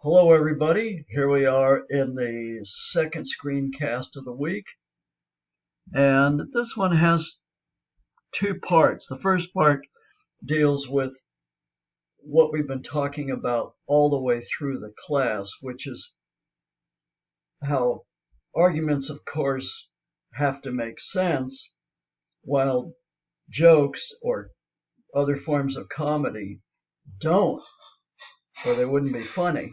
Hello, everybody. Here we are in the second screencast of the week. And this one has two parts. The first part deals with what we've been talking about all the way through the class, which is how arguments, of course, have to make sense, while jokes or other forms of comedy don't, or they wouldn't be funny.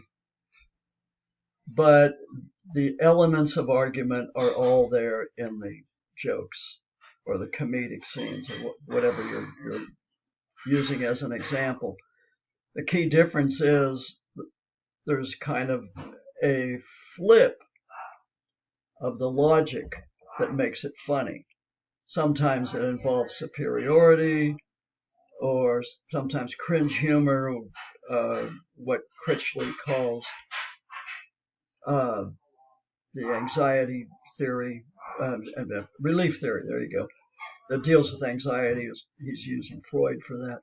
But the elements of argument are all there in the jokes or the comedic scenes or whatever you're using as an example. The key difference is there's kind of a flip of the logic that makes it funny. Sometimes it involves superiority, or sometimes cringe humor, what Critchley calls the anxiety theory, relief theory, there you go, that deals with anxiety. He's using Freud for that.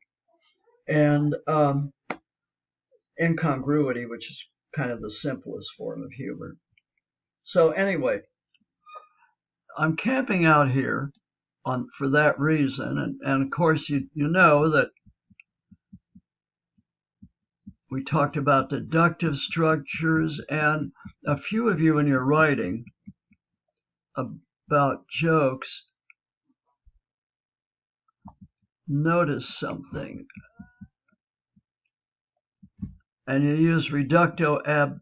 And incongruity, which is kind of the simplest form of humor. So anyway, I'm camping out here for that reason. And of course, you know that we talked about deductive structures, and a few of you in your writing about jokes notice something, and you use reductio ab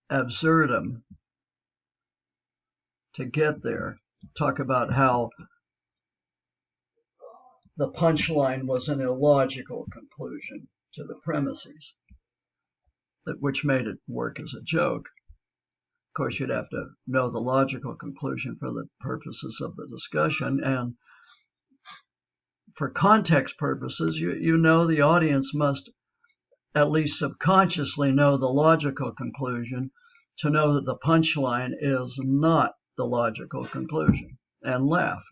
absurdum to get there. Talk about how the punchline was an illogical conclusion to the premises, which made it work as a joke. Of course, you'd have to know the logical conclusion for the purposes of the discussion, and for context purposes, you know the audience must at least subconsciously know the logical conclusion to know that the punchline is not the logical conclusion, and laugh.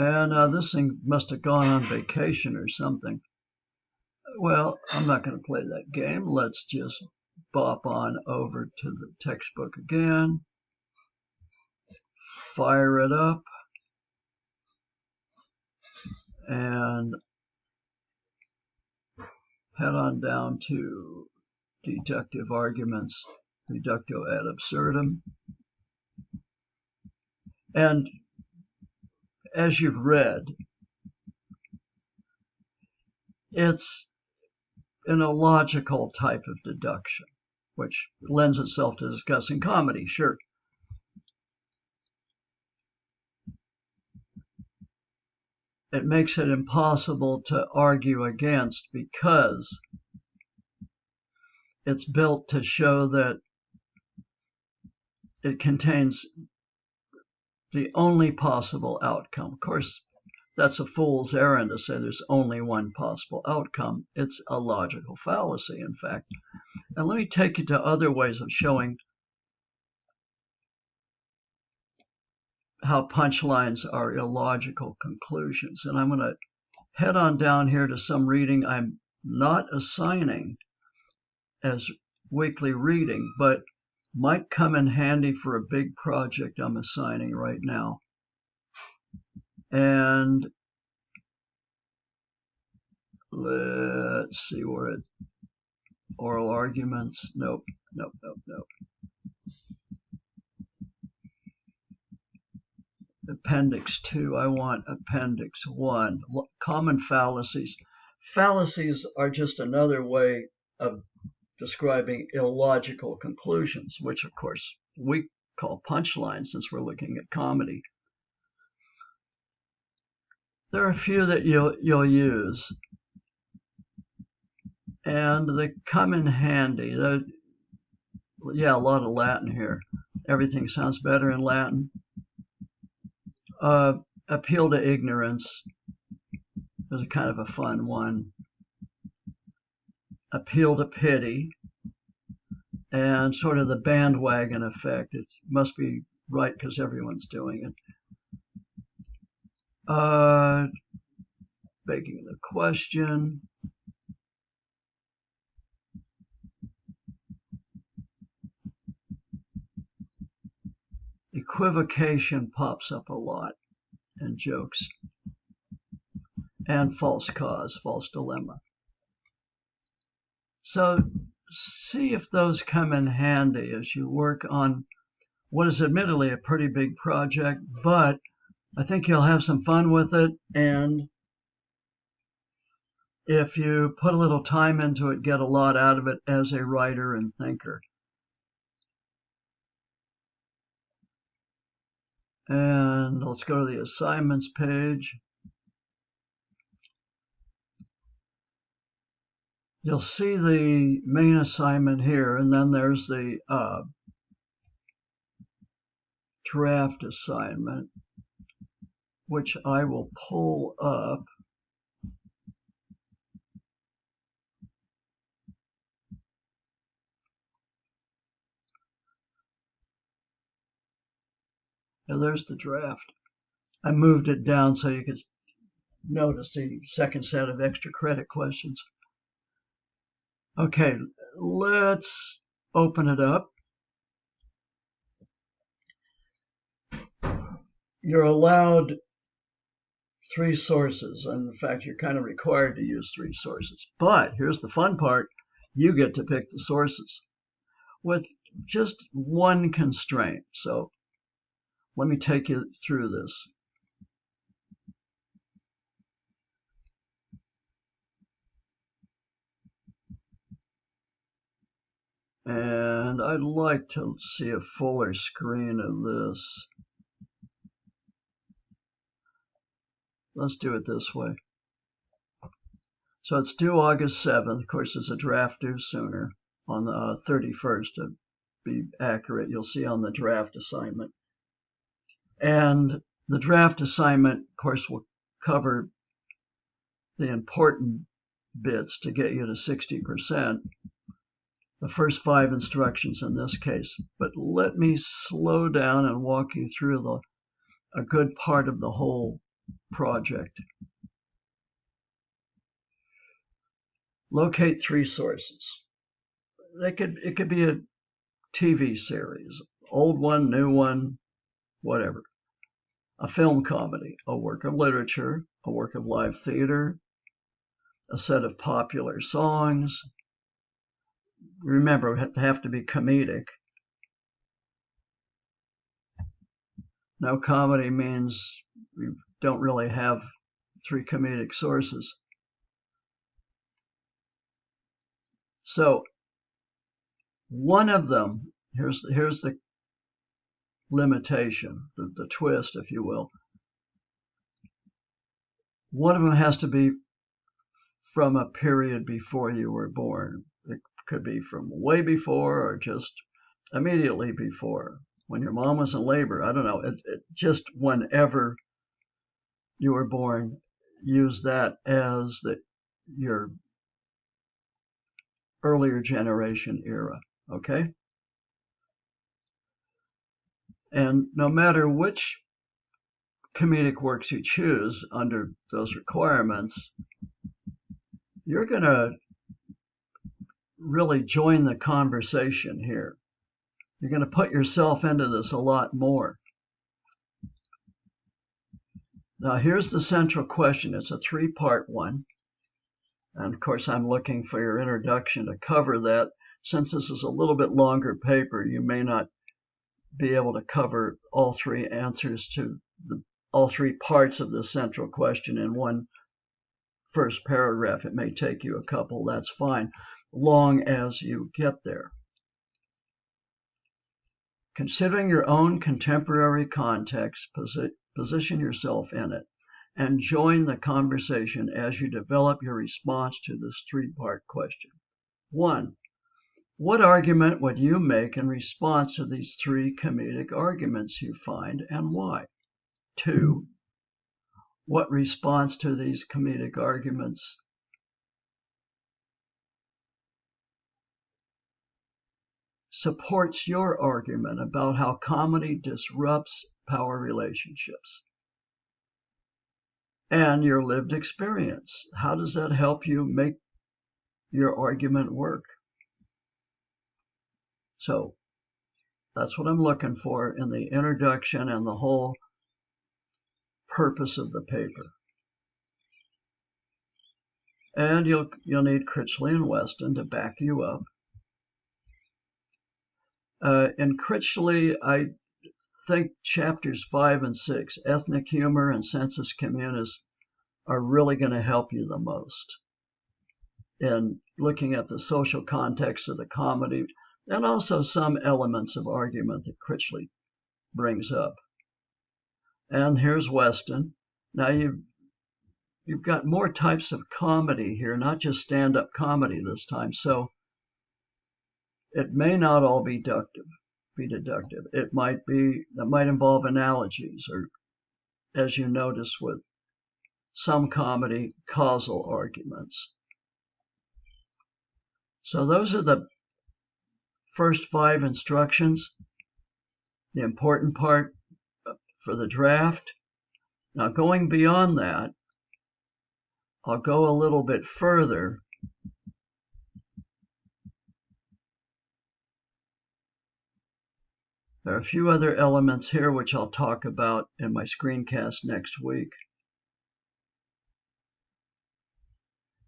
And this thing must have gone on vacation or something. Well, I'm not going to play that game. Let's just bop on over to the textbook again, fire it up, and head on down to deductive arguments, reductio ad absurdum. And as you've read, it's an illogical type of deduction, which lends itself to discussing comedy, sure. It makes it impossible to argue against because it's built to show that it contains the only possible outcome. Of course, that's a fool's errand to say there's only one possible outcome. It's a logical fallacy, in fact. And let me take you to other ways of showing how punchlines are illogical conclusions. And I'm going to head on down here to some reading I'm not assigning as weekly reading, but might come in handy for a big project I'm assigning right now. And let's see where it's oral arguments. Nope. Appendix 2. I want Appendix 1. Common fallacies. Fallacies are just another way of describing illogical conclusions, which of course we call punchlines since we're looking at comedy. There are a few that you'll use, and they come in handy. Yeah, a lot of Latin here. Everything sounds better in Latin. Appeal to ignorance is kind of a fun one. Appeal to pity, and sort of the bandwagon effect. It must be right because everyone's doing it. Begging the question. equivocation pops up a lot in jokes, and false cause, false dilemma. So see if those come in handy as you work on what is admittedly a pretty big project, but I think you'll have some fun with it, and if you put a little time into it, get a lot out of it as a writer and thinker. And let's go to the assignments page. You'll see the main assignment here, and then there's the draft assignment, which I will pull up. And there's the draft. I moved it down so you could notice the second set of extra credit questions. Okay, let's open it up. You're allowed 3 sources, and in fact, you're kind of required to use 3 sources. But here's the fun part. You get to pick the sources with just one constraint. So let me take you through this. And I'd like to see a fuller screen of this. Let's do it this way. So it's due August 7th. Of course, there's a draft due sooner on the 31st to be accurate. You'll see on the draft assignment. And the draft assignment, of course, will cover the important bits to get you to 60%. The first 5 instructions in this case. But let me slow down and walk you through a good part of the whole project. Locate 3 sources. It could be a TV series, old one, new one, whatever. A film comedy, a work of literature, a work of live theater, a set of popular songs. Remember, they have to be comedic. Now, comedy means we don't really have 3 comedic sources. So one of them, here's the limitation, the twist, if you will. One of them has to be from a period before you were born. It could be from way before or just immediately before. When your mom was in labor, I don't know, just whenever you were born, use that as your earlier generation era, okay? And no matter which comedic works you choose under those requirements, you're going to really join the conversation here. You're going to put yourself into this a lot more. Now, here's the central question. It's a 3-part one. And of course, I'm looking for your introduction to cover that. Since this is a little bit longer paper, you may not be able to cover all 3 answers to all 3 parts of the central question in one first paragraph. It may take you a couple, that's fine, long as you get there. Considering your own contemporary context, position yourself in it, and join the conversation as you develop your response to this 3-part question. 1. What argument would you make in response to these 3 comedic arguments you find, and why? 2. What response to these comedic arguments supports your argument about how comedy disrupts power relationships? And your lived experience. How does that help you make your argument work? So That's what I'm looking for in the introduction and the whole purpose of the paper. And you'll need Critchley and Weston to back you up. In Critchley, I think chapters 5 and 6, ethnic humor and sensus communis, are really going to help you the most in looking at the social context of the comedy and also some elements of argument that Critchley brings up. And here's Weston. Now you've got more types of comedy here, not just stand-up comedy this time. So it may not all be deductive. It might involve analogies, or as you notice with some comedy, causal arguments. So those are the first 5 instructions, the important part for the draft. Now going beyond that, I'll go a little bit further. There are a few other elements here which I'll talk about in my screencast next week.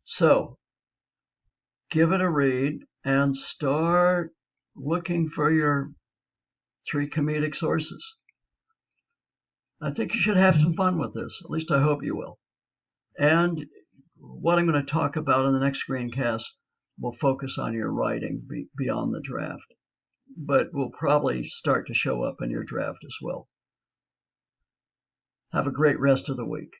So give it a read and start looking for your 3 comedic sources. I think you should have some fun with this. At least I hope you will. And what I'm going to talk about in the next screencast will focus on your writing beyond the draft, but will probably start to show up in your draft as well. Have a great rest of the week.